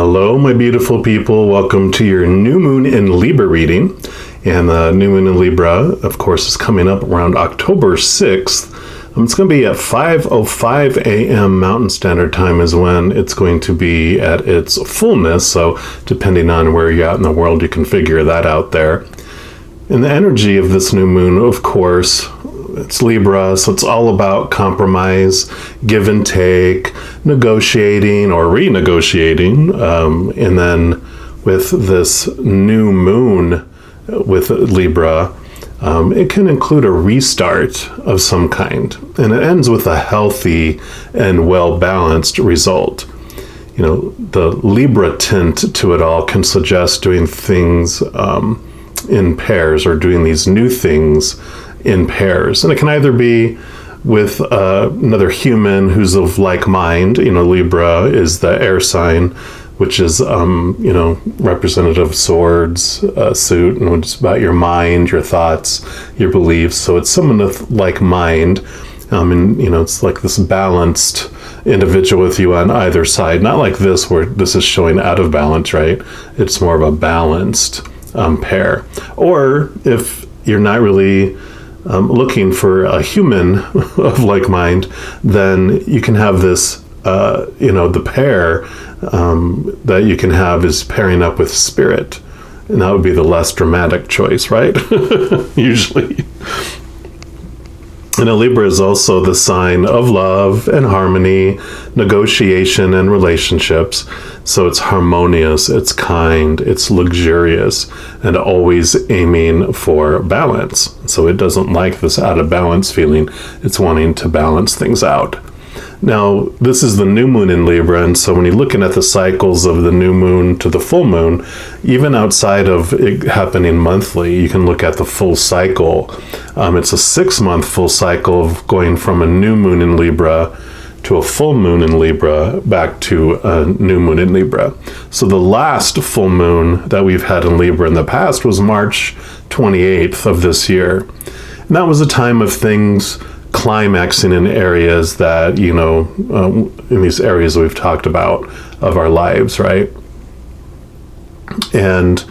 Hello, my beautiful people. Welcome to your new moon in Libra reading. And the new moon in Libra, of course, is coming up around October 6th. It's going to be at 5:05 a.m. Mountain Standard Time is when it's going to be at its fullness. So depending on where you're at in the world, you can figure that out there. And the energy of this new moon, of course, it's Libra, so it's all about compromise, give and take, negotiating or renegotiating. And then with this new moon with Libra, it can include a restart of some kind. And it ends with a healthy and well-balanced result. You know, the Libra tint to it all can suggest doing things in pairs or doing these new things in pairs. And it can either be with another human who's of like mind. You know, Libra is the air sign, which is, representative of swords, suit, and it's about your mind, your thoughts, your beliefs. So it's someone of like mind. It's like this balanced individual with you on either side. Not like this, where this is showing out of balance, right? It's more of a balanced pair. Or if you're not really looking for a human of like mind, then you can have this, the pair that you can have is pairing up with spirit. And that would be the less dramatic choice, right? Usually. And a Libra is also the sign of love and harmony, negotiation and relationships. So it's harmonious, it's kind, it's luxurious, and always aiming for balance. So it doesn't like this out of balance feeling. It's wanting to balance things out. Now, this is the new moon in Libra, and so when you're looking at the cycles of the new moon to the full moon, even outside of it happening monthly, you can look at the full cycle. It's a 6-month full cycle of going from a new moon in Libra to a full moon in Libra back to a new moon in Libra. So the last full moon that we've had in Libra in the past was March 28th of this year. And that was a time of things climaxing in areas that, in these areas we've talked about of our lives, right? And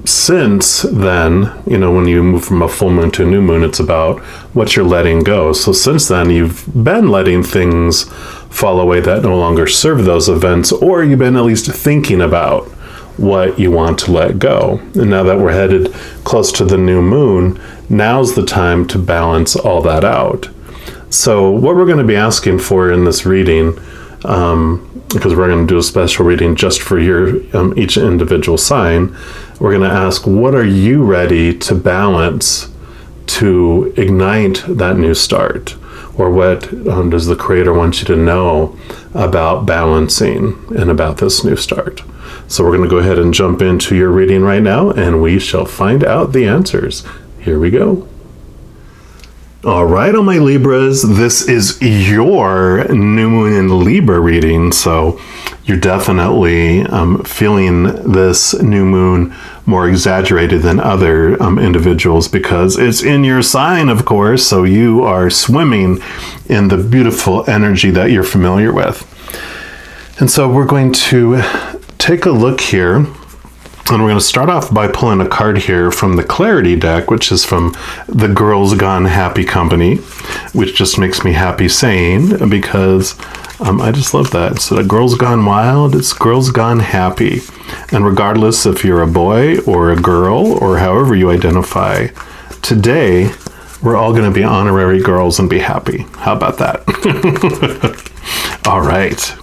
since then, when you move from a full moon to a new moon, it's about what you're letting go. So since then, you've been letting things fall away that no longer serve those events, or you've been at least thinking about what you want to let go. And now that we're headed close to the new moon, now's the time to balance all that out. So what we're going to be asking for in this reading, because we're going to do a special reading just for your each individual sign, we're going to ask, what are you ready to balance to ignite that new start? Or what does the Creator want you to know about balancing and about this new start? So we're going to go ahead and jump into your reading right now, and we shall find out the answers. Here we go. All right, all my Libras, this is your new moon in Libra reading. So you're definitely feeling this new moon more exaggerated than other individuals because it's in your sign, of course. So you are swimming in the beautiful energy that you're familiar with. And so we're going to take a look here, and we're going to start off by pulling a card here from the Clarity deck, which is from the Girls Gone Happy Company, which just makes me happy saying, because I just love that. Instead of Girls Gone Wild, it's Girls Gone Happy. And regardless if you're a boy or a girl or however you identify, today we're all going to be honorary girls and be happy. How about that? All right.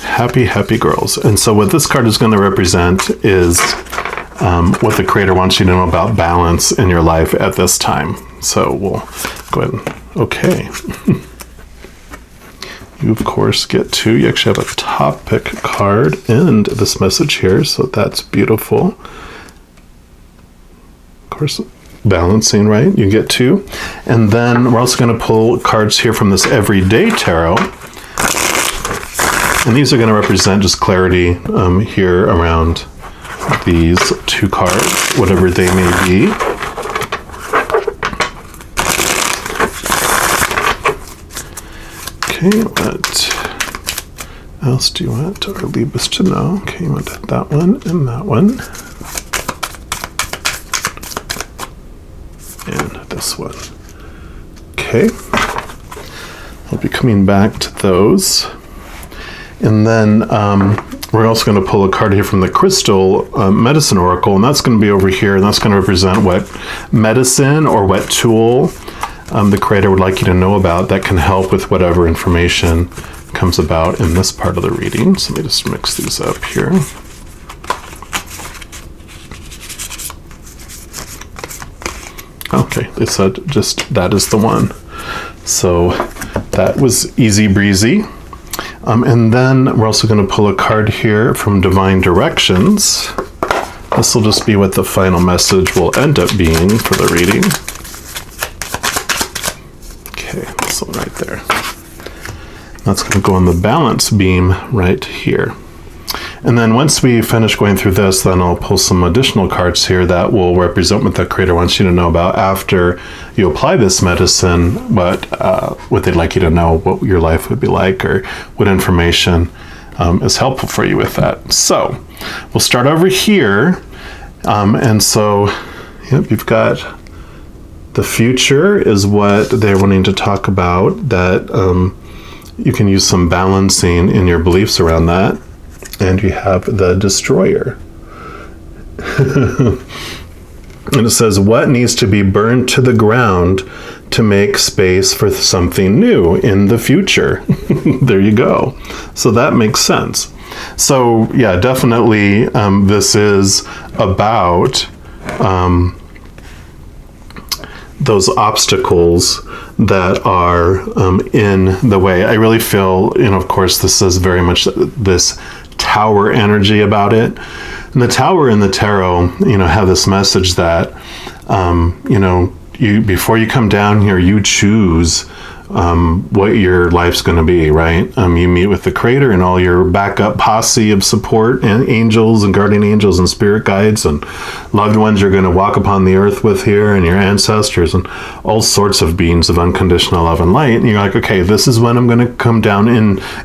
Happy, happy girls. And so what this card is going to represent is what the Creator wants you to know about balance in your life at this time. So we'll go ahead and, okay. You, of course, you actually have a top pick card and this message here, so that's beautiful. Of course, balancing, right? You get 2. And then we're also going to pull cards here from this Everyday Tarot. And these are going to represent just clarity here around these 2 cards, whatever they may be. Okay, else do you want our Libras to know? Okay, you want that one and that one. And this one. Okay. I'll be coming back to those. And then we're also going to pull a card here from the Crystal Medicine Oracle, and that's going to be over here, and that's going to represent what medicine or what tool the Creator would like you to know about that can help with whatever information comes about in this part of the reading. So let me just mix these up here. Okay, they said just that is the one. So that was easy breezy. And then we're also going to pull a card here from Divine Directions. This will just be what the final message will end up being for the reading. Okay, this one right there. That's going to go on the balance beam right here. And then once we finish going through this, then I'll pull some additional cards here that will represent what the Creator wants you to know about after you apply this medicine, what they'd like you to know, what your life would be like, or what information is helpful for you with that. So we'll start over here. And so, yep, you've got the future is what they're wanting to talk about, that you can use some balancing in your beliefs around that. And you have the Destroyer. And it says, what needs to be burned to the ground to make space for something new in the future? There you go. So that makes sense. So yeah, definitely this is about those obstacles that are in the way. I really feel, of course, this is very much this Tower energy about it. And the Tower in the tarot, have this message that, you before you come down here, you choose what your life's going to be, right? You meet with the Creator and all your backup posse of support and angels and guardian angels and spirit guides and loved ones you're going to walk upon the earth with here, and your ancestors and all sorts of beings of unconditional love and light. And you're like, okay, this is when I'm going to come down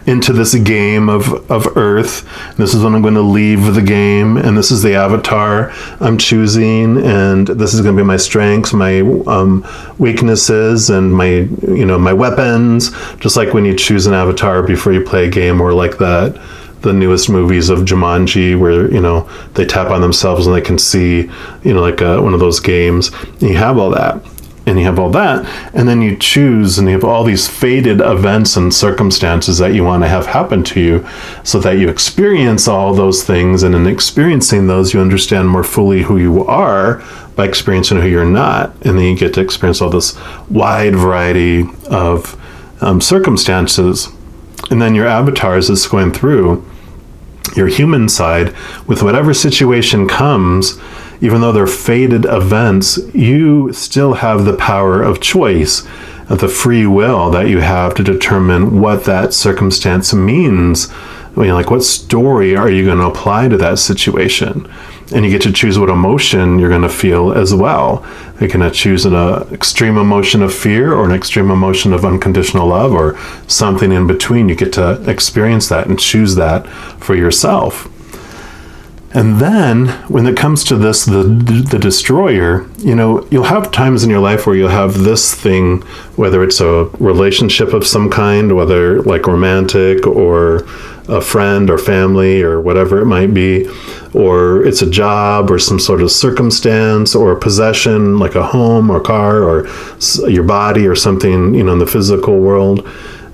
into this game of earth. This is when I'm going to leave the game, and this is the avatar I'm choosing, and this is going to be my strengths, my weaknesses, and my weapons, just like when you choose an avatar before you play a game, or like the newest movies of Jumanji, where they tap on themselves and they can see like one of those games. And you have all that, and then you choose, and you have all these fated events and circumstances that you want to have happen to you, so that you experience all those things, and in experiencing those, you understand more fully who you are by experiencing who you're not, and then you get to experience all this wide variety of circumstances. And then your avatar is just going through your human side with whatever situation comes. Even though they're fated events, you still have the power of choice, the free will that you have to determine what that circumstance means. Like, what story are you going to apply to that situation? And you get to choose what emotion you're going to feel as well. You're going to choose an extreme emotion of fear, or an extreme emotion of unconditional love, or something in between. You get to experience that and choose that for yourself. And then when it comes to this, the Destroyer, you'll have times in your life where you'll have this thing, whether it's a relationship of some kind, whether like romantic or a friend or family or whatever it might be, or it's a job or some sort of circumstance or a possession like a home or car or your body or something, in the physical world.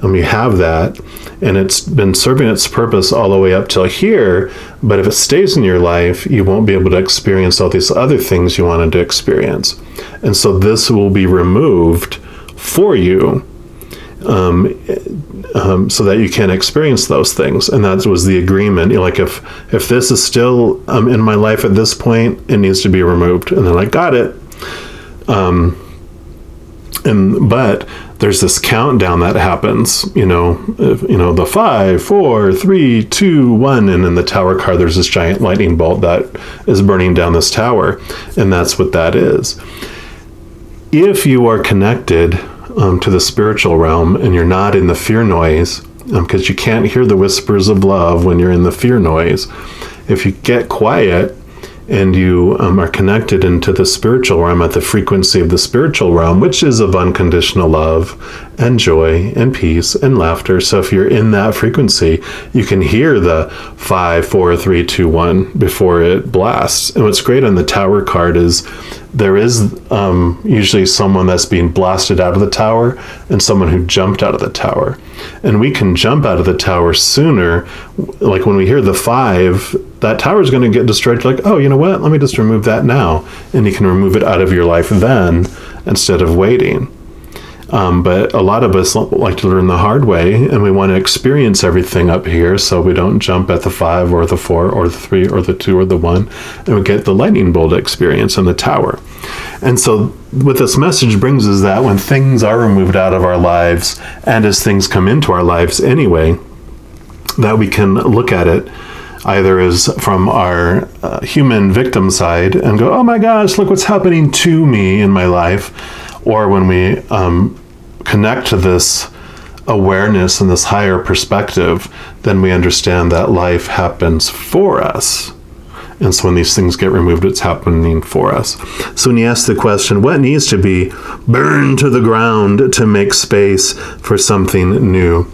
You have that, and it's been serving its purpose all the way up till here, but if it stays in your life, you won't be able to experience all these other things you wanted to experience. And so this will be removed for you, so that you can experience those things. And that was the agreement. Like, if this is still in my life at this point, it needs to be removed. And then I got it. But there's this countdown that happens, the 5, 4, 3, 2, 1, and in the Tower card, there's this giant lightning bolt that is burning down this tower, and that's what that is. If you are connected to the spiritual realm, and you're not in the fear noise, because you can't hear the whispers of love when you're in the fear noise. If you get quiet and you are connected into the spiritual realm, at the frequency of the spiritual realm, which is of unconditional love and joy and peace and laughter. So if you're in that frequency, you can hear the 5, 4, 3, 2, 1 before it blasts. And what's great on the Tower card is there is usually someone that's being blasted out of the tower and someone who jumped out of the tower. And we can jump out of the tower sooner. Like when we hear the 5, that tower is going to get destroyed. Like, oh, you know what? Let me just remove that now. And you can remove it out of your life then instead of waiting. But a lot of us like to learn the hard way, and we want to experience everything up here, so we don't jump at the 5 or the 4 or the 3 or the 2 or the 1, and we get the lightning bolt experience in the tower. And so what this message brings is that when things are removed out of our lives, and as things come into our lives anyway, that we can look at it either as from our human victim side and go, oh my gosh, look what's happening to me in my life, or when we connect to this awareness and this higher perspective, then we understand that life happens for us. And so when these things get removed, it's happening for us. So when you ask the question, what needs to be burned to the ground to make space for something new?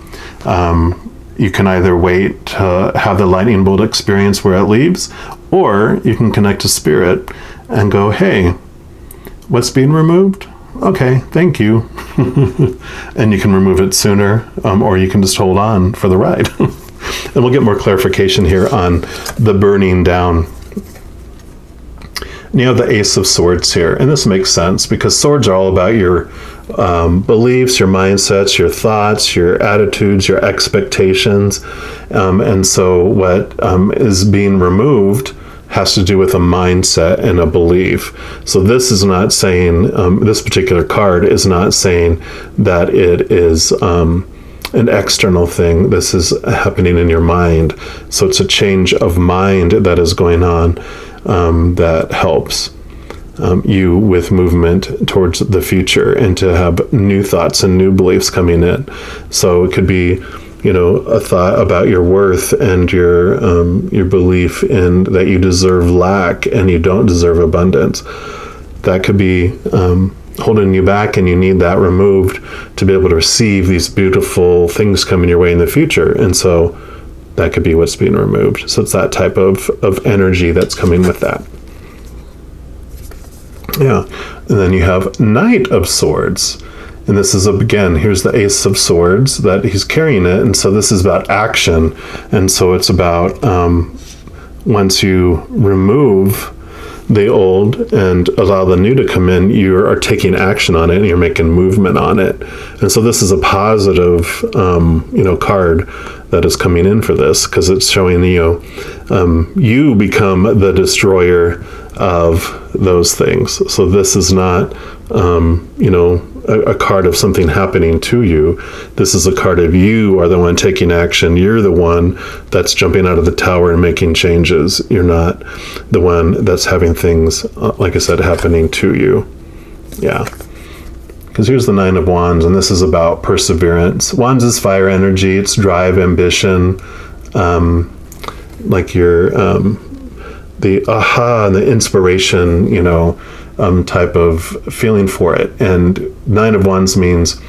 You can either wait to have the lightning bolt experience where it leaves, or you can connect to spirit and go, hey, what's being removed? Okay, thank you. And you can remove it sooner, or you can just hold on for the ride. And we'll get more clarification here on the burning down. And you have the Ace of Swords here, and this makes sense because swords are all about your beliefs, your mindsets, your thoughts, your attitudes, your expectations. And so what is being removed has to do with a mindset and a belief. So this is not saying, this particular card is not saying that it is an external thing. This is happening in your mind. So it's a change of mind that is going on that helps you with movement towards the future and to have new thoughts and new beliefs coming in. So it could be, you know, a thought about your worth and your belief in that you deserve lack and you don't deserve abundance. That could be holding you back, and you need that removed to be able to receive these beautiful things coming your way in the future. And so that could be what's being removed. So it's that type of energy that's coming with that. Yeah. And then you have Knight of Swords. And this is, again, here's the Ace of Swords that he's carrying it. And so this is about action. And so it's about once you remove the old and allow the new to come in, you are taking action on it and you're making movement on it. And so this is a positive, card that is coming in for this, because it's showing you become the destroyer of those things. So this is not, a card of something happening to you. This is a card of you are the one taking action. You're the one that's jumping out of the tower and making changes. You're not the one that's having things, like I said, happening to you. Yeah. Because here's the Nine of Wands, and this is about perseverance. Wands is fire energy. It's drive, ambition, like your, the aha and the inspiration, type of feeling for it. And Nine of Wands means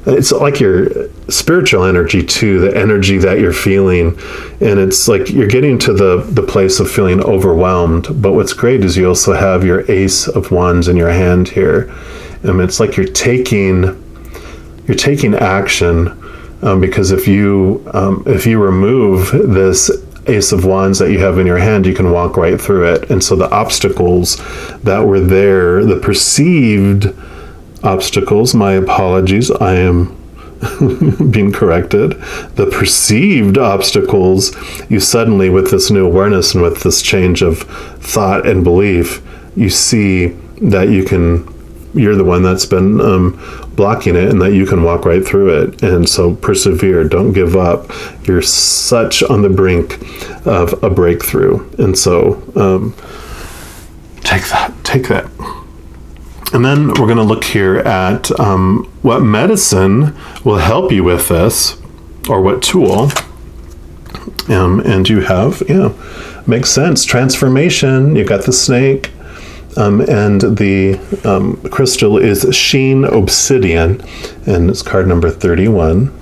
it's like your spiritual energy too, the energy that you're feeling. And it's like you're getting to the place of feeling overwhelmed. But what's great is you also have your Ace of Wands in your hand here. And it's like you're taking action, because if you remove this Ace of Wands that you have in your hand, you can walk right through it. And so the obstacles that were there, the perceived obstacles, my apologies, I am being corrected. The perceived obstacles, you suddenly, with this new awareness and with this change of thought and belief, you see that you're the one that's been blocking it, and that you can walk right through it. And so persevere, don't give up. You're such on the brink of a breakthrough. And so take that. And then we're going to look here at what medicine will help you with this. or what tool. And you have, makes sense. Transformation, you got the snake, and the crystal is Sheen Obsidian, and it's card number 31.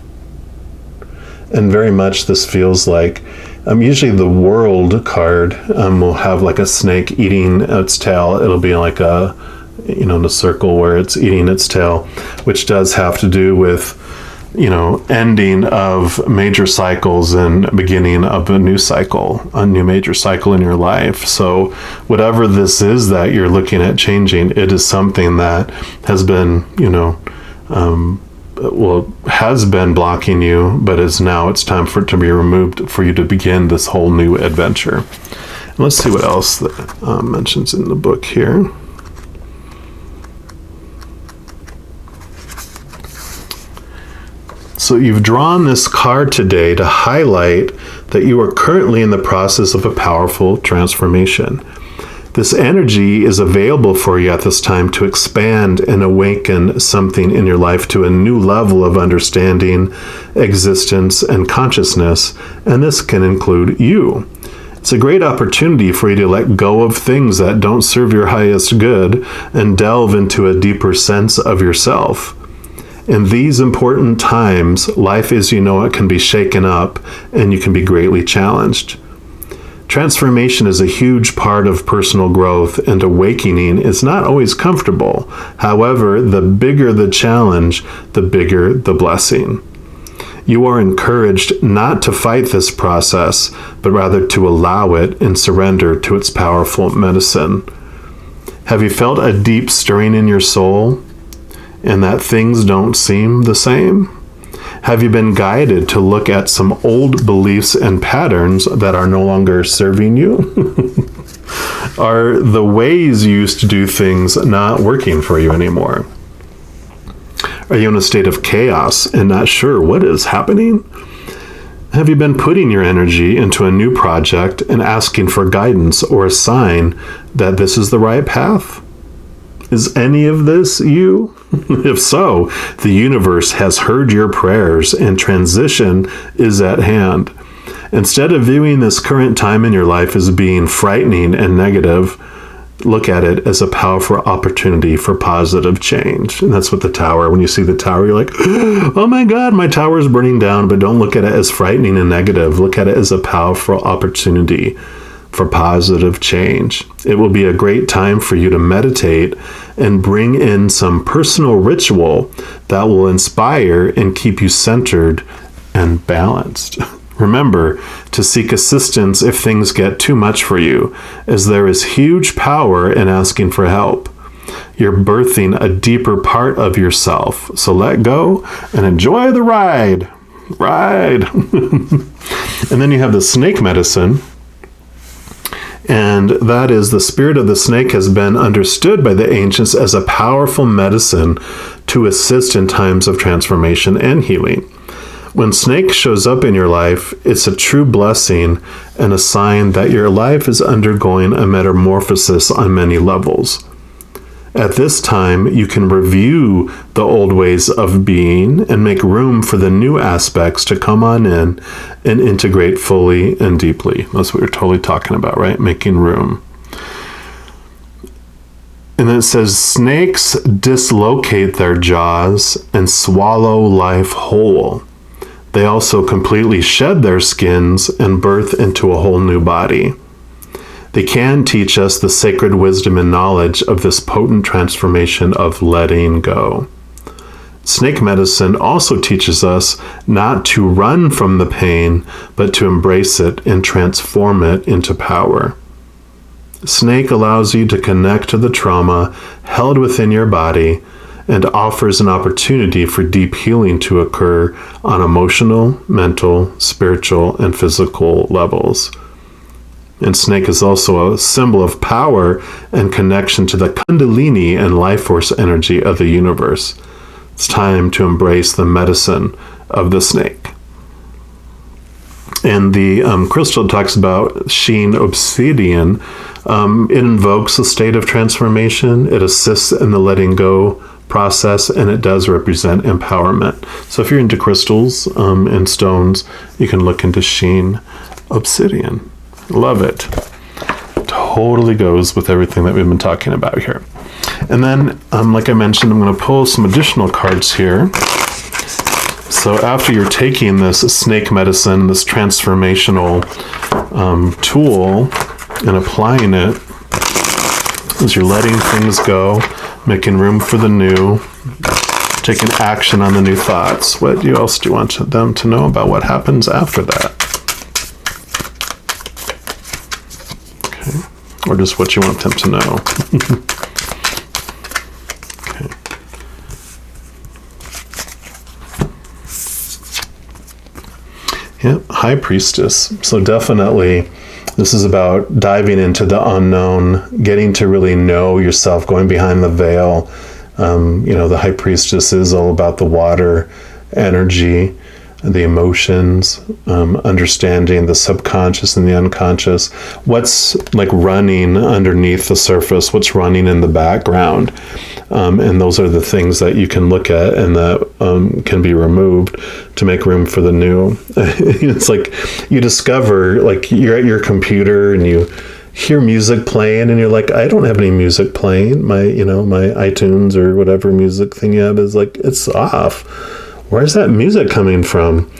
And very much this feels like, usually the World card will have like a snake eating its tail. It'll be like in a circle where it's eating its tail, which does have to do with, ending of major cycles and beginning of a new cycle, a new major cycle in your life. So whatever this is that you're looking at changing, it is something that has been, has been blocking you, but it's time for it to be removed, for you to begin this whole new adventure. And let's see what else that mentions in the book here. So you've drawn this card today to highlight that you are currently in the process of a powerful transformation. This energy is available for you at this time to expand and awaken something in your life to a new level of understanding, existence, and consciousness, and this can include you. It's a great opportunity for you to let go of things that don't serve your highest good and delve into a deeper sense of yourself. In these important times, life as you know it can be shaken up, and you can be greatly challenged. Transformation is a huge part of personal growth, and awakening is not always comfortable. However, the bigger the challenge, the bigger the blessing. You are encouraged not to fight this process, but rather to allow it and surrender to its powerful medicine. Have you felt a deep stirring in your soul, and that things don't seem the same? Have you been guided to look at some old beliefs and patterns that are no longer serving you? Are the ways you used to do things not working for you anymore? Are you in a state of chaos and not sure what is happening? Have you been putting your energy into a new project and asking for guidance or a sign that this is the right path? Is any of this you? If so, the universe has heard your prayers and transition is at hand. Instead of viewing this current time in your life as being frightening and negative, look at it as a powerful opportunity for positive change. And that's what the tower, when you see the tower, you're like, oh my God, my tower is burning down. But don't look at it as frightening and negative. Look at it as a powerful opportunity for positive change. It will be a great time for you to meditate and bring in some personal ritual that will inspire and keep you centered and balanced. Remember to seek assistance if things get too much for you, as there is huge power in asking for help. You're birthing a deeper part of yourself, so let go and enjoy the ride. And then you have the snake medicine. And that is, the spirit of the snake has been understood by the ancients as a powerful medicine to assist in times of transformation and healing. When snake shows up in your life, it's a true blessing and a sign that your life is undergoing a metamorphosis on many levels. At this time, you can review the old ways of being and make room for the new aspects to come on in and integrate fully and deeply. That's what we're totally talking about, right? Making room. And then it says, snakes dislocate their jaws and swallow life whole. They also completely shed their skins and birth into a whole new body. They can teach us the sacred wisdom and knowledge of this potent transformation of letting go. Snake medicine also teaches us not to run from the pain, but to embrace it and transform it into power. Snake allows you to connect to the trauma held within your body and offers an opportunity for deep healing to occur on emotional, mental, spiritual, and physical levels. And snake is also a symbol of power and connection to the Kundalini and life force energy of the universe. It's time to embrace the medicine of the snake. And the crystal talks about Sheen Obsidian. It invokes a state of transformation. It assists in the letting go process, and it does represent empowerment. So if you're into crystals and stones, you can look into Sheen Obsidian. Love it. Totally goes with everything that we've been talking about here. And then, like I mentioned, I'm going to pull some additional cards here. So after you're taking this snake medicine, this transformational tool, and applying it, as you're letting things go, making room for the new, taking action on the new thoughts, what else do you want them to know about what happens after that? Okay. Or just what you want them to know. Okay. Yeah, High Priestess. So definitely, this is about diving into the unknown, getting to really know yourself, going behind the veil. The High Priestess is all about the water energy, the emotions, understanding the subconscious and the unconscious, what's like running underneath the surface, what's running in the background. And those are the things that you can look at and that can be removed to make room for the new. It's like you discover, like you're at your computer and you hear music playing and you're like, I don't have any music playing. My iTunes or whatever music thing you have is like, it's off. Where's that music coming from?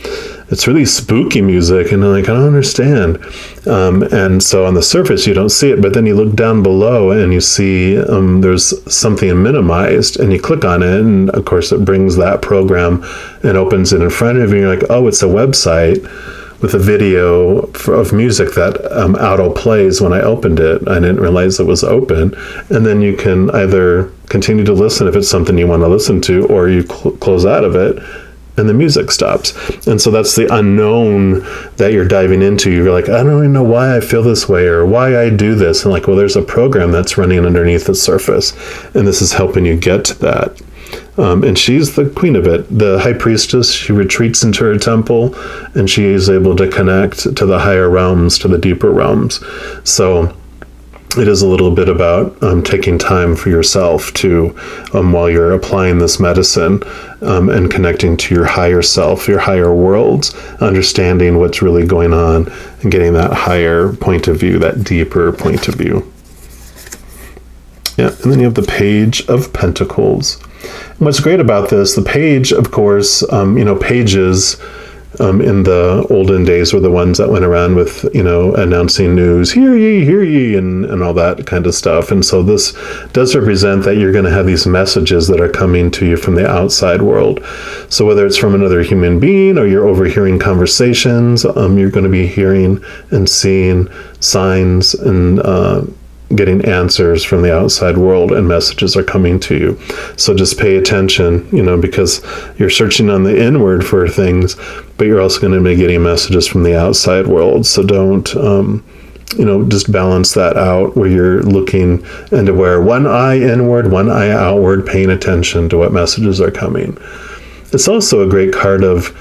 It's really spooky music, and I'm like, I don't understand. And so on the surface, you don't see it, but then you look down below and you see there's something minimized, and you click on it, and of course it brings that program and opens it in front of you. You're like, oh, it's a website with a video of music that auto plays when I opened it. I didn't realize it was open. And then you can either continue to listen if it's something you want to listen to, or you close out of it and the music stops. And so that's the unknown that you're diving into. You're like, I don't really know why I feel this way or why I do this. And like, well, there's a program that's running underneath the surface, and this is helping you get to that. And she's the queen of it. The High Priestess, she retreats into her temple, and she is able to connect to the higher realms, to the deeper realms. So it is a little bit about taking time for yourself to, while you're applying this medicine, and connecting to your higher self, your higher worlds, understanding what's really going on, and getting that higher point of view, that deeper point of view. Yeah, and then you have the Page of Pentacles. And what's great about this, the page, of course, pages in the olden days were the ones that went around with, announcing news, hear ye, and all that kind of stuff. And so this does represent that you're going to have these messages that are coming to you from the outside world. So whether it's from another human being or you're overhearing conversations, you're going to be hearing and seeing signs and getting answers from the outside world, and messages are coming to you. So just pay attention, because you're searching on the inward for things, but you're also going to be getting messages from the outside world. So don't, just balance that out where you're looking into where one eye inward, one eye outward, paying attention to what messages are coming. It's also a great card of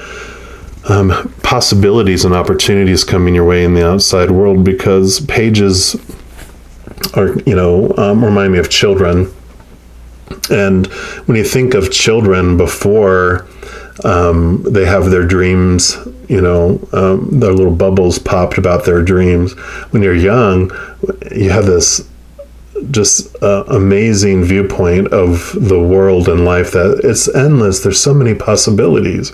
possibilities and opportunities coming your way in the outside world, because pages or remind me of children. And when you think of children before they have their dreams, their little bubbles popped about their dreams. When you're young, you have this just amazing viewpoint of the world and life that it's endless. There's so many possibilities.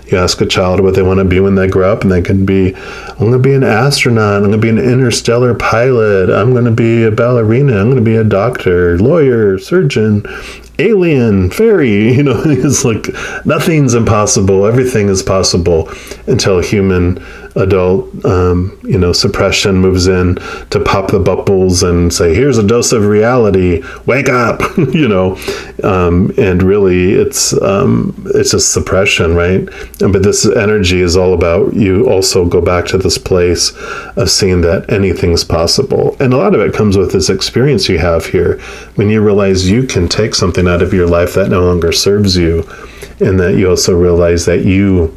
You ask a child what they want to be when they grow up, and they can be, I'm going to be an astronaut, I'm going to be an interstellar pilot, I'm going to be a ballerina, I'm going to be a doctor, lawyer, surgeon, alien, fairy. It's like nothing's impossible, everything is possible, until human adult suppression moves in to pop the bubbles and say, here's a dose of reality, wake up. And really it's just suppression, right? But this energy is all about you also go back to this place of seeing that anything's possible. And a lot of it comes with this experience you have here, when you realize you can take something out of your life that no longer serves you, and that you also realize that you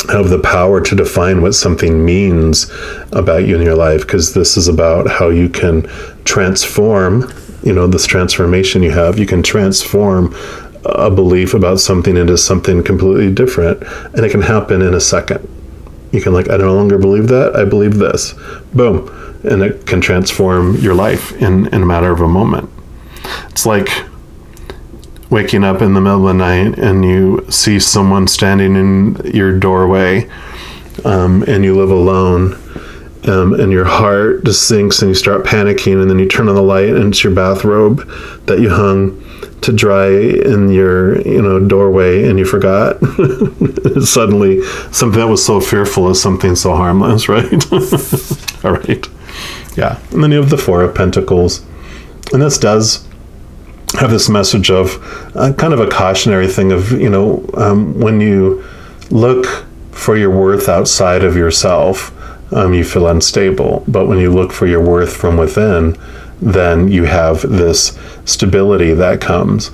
have the power to define what something means about you in your life, because this is about how you can transform this transformation you have. You can transform a belief about something into something completely different, and it can happen in a second. You can I no longer believe that, I believe this. Boom. And it can transform your life in a matter of a moment. It's like waking up in the middle of the night and you see someone standing in your doorway, and you live alone, and your heart just sinks and you start panicking, and then you turn on the light and it's your bathrobe that you hung to dry in your doorway, and you forgot. Suddenly something that was so fearful is something so harmless, right? All right. Yeah. And then you have the Four of Pentacles, and this does have this message of kind of a cautionary thing of when you look for your worth outside of yourself, you feel unstable. But when you look for your worth from within, then you have this stability that comes.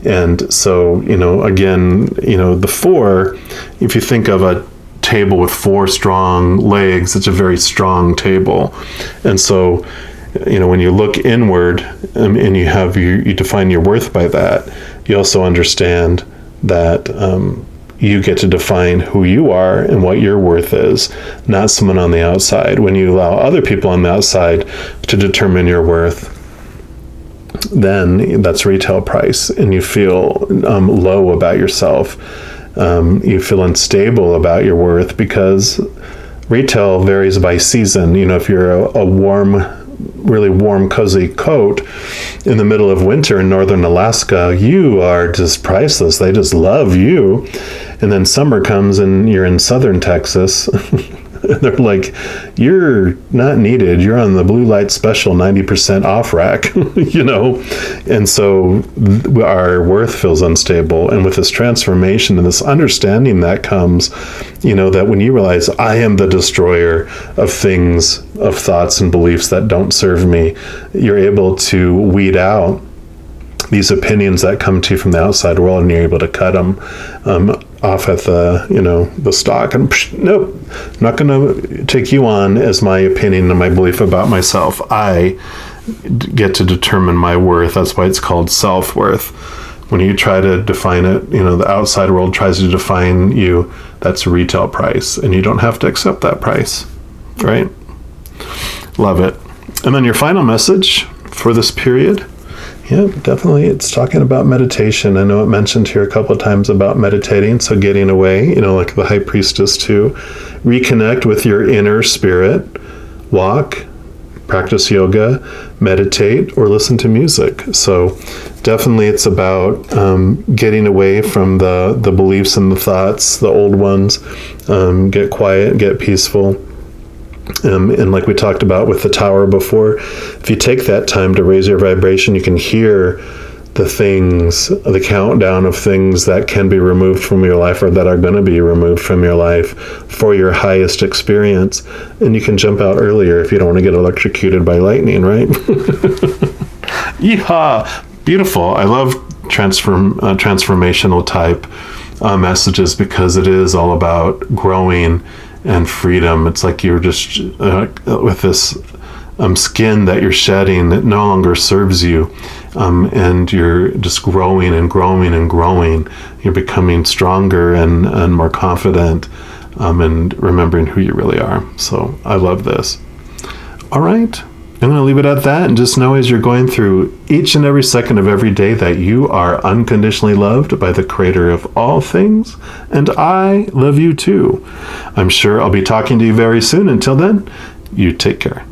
And so, again, the four, if you think of a table with four strong legs, it's a very strong table. And so, when you look inward, and you define your worth by that, you also understand that you get to define who you are and what your worth is, not someone on the outside. When you allow other people on the outside to determine your worth, then that's retail price, and you feel low about yourself. You feel unstable about your worth because retail varies by season. If you're a really warm, cozy coat in the middle of winter in northern Alaska, you are just priceless. They just love you. And then summer comes and you're in southern Texas. They're like, you're not needed. You're on the blue light special 90% off rack, And so our worth feels unstable. And with this transformation and this understanding that comes, that when you realize I am the destroyer of things, of thoughts and beliefs that don't serve me, you're able to weed out these opinions that come to you from the outside world, and you're able to cut them off at the stalk. And nope, I'm not going to take you on as my opinion and my belief about myself. I get to determine my worth. That's why it's called self-worth. When you try to define it, the outside world tries to define you. That's a retail price, and you don't have to accept that price, right? Love it. And then your final message for this period. Yeah, definitely. It's talking about meditation. I know it mentioned here a couple of times about meditating. So getting away, like the High Priestess, to reconnect with your inner spirit, walk, practice yoga, meditate, or listen to music. So definitely it's about getting away from the beliefs and the thoughts, the old ones, get quiet, get peaceful. And like we talked about with the tower before, if you take that time to raise your vibration, you can hear the things, the countdown of things that can be removed from your life or that are going to be removed from your life for your highest experience. And you can jump out earlier if you don't want to get electrocuted by lightning, right? Yeehaw! Beautiful. I love transformational type messages because it is all about growing and freedom. It's like you're just with this skin that you're shedding that no longer serves you, and you're just growing and growing and growing. You're becoming stronger and more confident, and remembering who you really are. So I love this. All right, I'm going to leave it at that, and just know as you're going through each and every second of every day that you are unconditionally loved by the Creator of all things, and I love you too. I'm sure I'll be talking to you very soon. Until then, you take care.